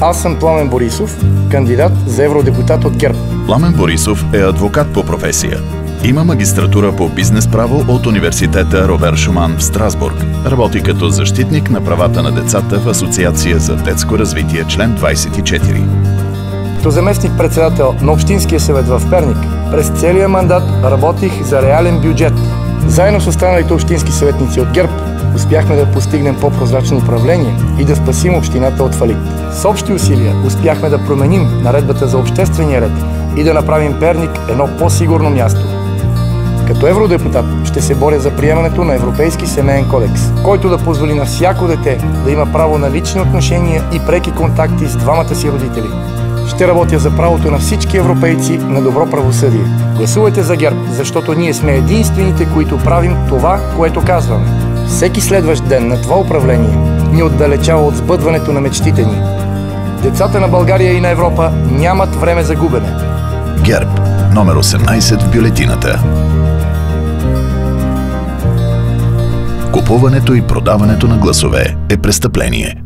Аз съм Пламен Борисов, кандидат за евродепутат от ГЕРБ. Пламен Борисов е адвокат по професия. Има магистратура по бизнес право от университета Робер Шуман в Страсбург. Работи като защитник на правата на децата в Асоциация за детско развитие, член 24. Като заместник-председател на Общинския съвет в Перник, през целия мандат работих за реален бюджет. Заедно с останалите общински съветници от ГЕРБ успяхме да постигнем по-прозрачно управление и да спасим общината от фалит. С общи усилия успяхме да променим наредбата за обществения ред и да направим Перник едно по-сигурно място. Като евродепутат ще се боря за приемането на Европейски семейен кодекс, който да позволи на всяко дете да има право на лични отношения и преки контакти с двамата си родители. Ще работя за правото на всички европейци на добро правосъдие. Гласувайте за ГЕРБ, защото ние сме единствените, които правим това, което казваме. Всеки следващ ден на това управление ни отдалечава от сбъдването на мечтите ни. Децата на България и на Европа нямат време за губене. ГЕРБ, номер 18 в бюлетината. Купуването и продаването на гласове е престъпление.